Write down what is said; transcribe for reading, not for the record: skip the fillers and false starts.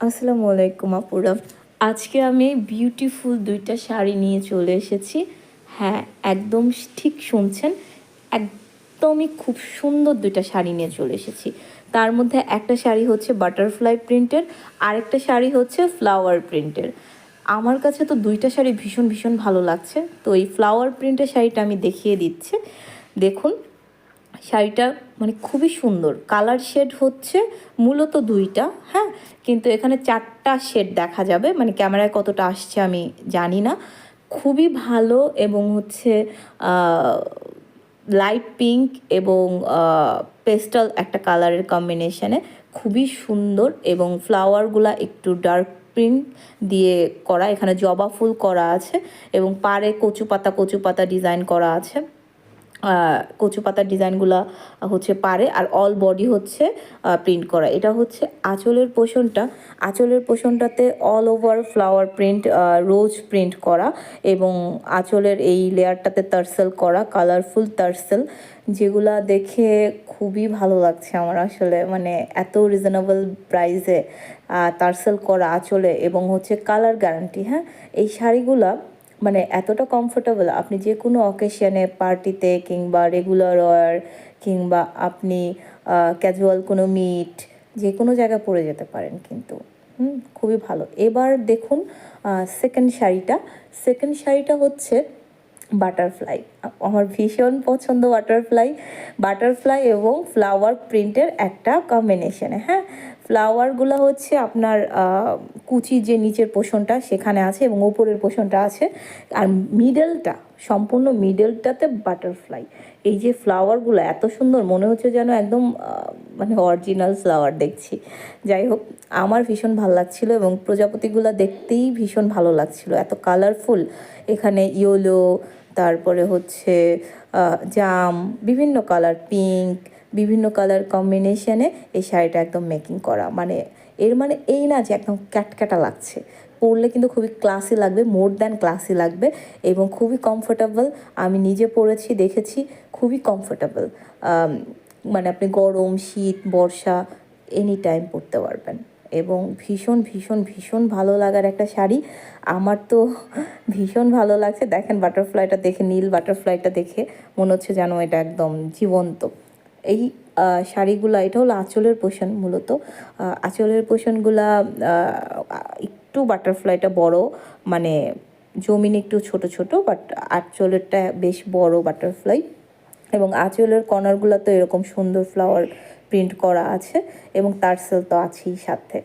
আসসালামু আলাইকুম আপুরা। আজকে আমি বিউটিফুল ২ টা শাড়ি নিয়ে চলে এসেছি। হ্যাঁ, একদম ঠিক শুনছেন। একদমই খুব সুন্দর ২ টা শাড়ি নিয়ে চলে এসেছি। তার মধ্যে একটা শাড়ি হচ্ছে বাটারফ্লাই প্রিন্টের, আরেকটা শাড়ি হচ্ছে ফ্লাওয়ার প্রিন্টের। আমার কাছে তো ২ টা শাড়ি ভীষণ ভালো লাগছে। তো এই ফ্লাওয়ার প্রিন্টের শাড়িটা আমি দেখিয়ে দিচ্ছি। দেখুন, শাড়িটা মানে খুবই সুন্দর। কালার শেড হচ্ছে মূলত ২টা, হ্যাঁ? কিন্তু এখানে ৪টা শেড দেখা যাবে। মানে ক্যামেরায় কতটা আসছে আমি জানি না। খুবই ভালো এবং হচ্ছে আ লাইট পিঙ্ক এবং পেস্টাল একটা কালারের কম্বিনেশনে খুবই সুন্দর এবং ফ্লাওয়ারগুলা একটু ডার্ক প্রিন্ট দিয়ে করা। এখানে জবা ফুল করা আছে এবং পাড়ে কচু পাতা ডিজাইন করা আছে। কচু পাতার ডিজাইনগুলো হচ্ছে পারে, আর অল বডি হচ্ছে প্রিন্ট করা। এটা হচ্ছে আঁচলের পোষণটাতে অল ওভার ফ্লাওয়ার প্রিন্ট, রোজ প্রিন্ট করা এবং আঁচলের এই লেয়ারটাতে টার্সেল করা, কালারফুল টার্সেল, যেগুলা দেখে খুবই ভালো লাগছে আমার আসলে। মানে এত রিজনেবল প্রাইসে টার্সেল করা আঁচলে এবং হচ্ছে কালার গ্যারান্টি। হ্যাঁ, এই শাড়িগুলা মানে এতটা কমফোর্টেবল, আপনি যে কোনো অকেশনে, পার্টিতে কিংবা রেগুলার ওয়্যার কিংবা আপনি ক্যাজুয়াল কোনো মিট, যে কোনো জায়গায় পরে যেতে পারেন কিন্তু। খুবই ভালো। এবার দেখুন সেকেন্ড শাড়িটা হচ্ছে বাটারফ্লাই। আমার ভীষণ পছন্দ বাটারফ্লাই এবং ফ্লাওয়ার প্রিন্টের একটা কম্বিনেশনে। হ্যাঁ, ফ্লাওয়ারগুলো হচ্ছে আপনার কুচির যে নিচের পোর্শনটা সেখানে আছে এবং ওপরের পোর্শনটা আছে, আর সম্পূর্ণ মিডলটাতে বাটারফ্লাই। এই যে ফ্লাওয়ারগুলো এত সুন্দর, মনে হচ্ছে যেন একদম মানে অরিজিনাল ফ্লাওয়ার দেখছি। যাই হোক, আমার ভীষণ ভালো লাগছিলো এবং প্রজাপতিগুলো দেখতেই ভীষণ ভালো লাগছিলো, এত কালারফুল। এখানে ইয়েলো, তারপরে হচ্ছে জাম, বিভিন্ন কালার, পিঙ্ক, বিভিন্ন কালার কম্বিনেশনে এই শাড়িটা একদম মেকিং করা। মানে এর মানে এই না যে একদম ক্যাটক্যাটা লাগছে, পরলে কিন্তু খুবই ক্লাসি লাগবে, মোর দ্যান ক্লাসি লাগবে এবং খুবই কমফোর্টেবল। আমি নিজে পরেছি, দেখেছি, খুবই কমফোর্টেবল। মানে আপনি গরম, শীত, বর্ষা এনি টাইম পরতে পারবেন এবং ভীষণ ভালো লাগার একটা শাড়ি। আমার তো ভীষণ ভালো লাগছে। দেখেন বাটারফ্লাইটা দেখে, নীল বাটারফ্লাইটা দেখে মনে হচ্ছে যেন এটা একদম জীবন্ত। এই শাড়িগুলা, এটা হলো আঁচলের পোর্শন মূলত। আঁচলের পোর্শনগুলা একটু বাটারফ্লাইটা বড়, মানে জমিন একটু ছোট বাট আঁচলেরটা বেশ বড় বাটারফ্লাই এবং আঁচলের কর্নারগুলো তো এরকম সুন্দর ফ্লাওয়ার প্রিন্ট করা আছে এবং টার্সেল তো আছেই সাথে।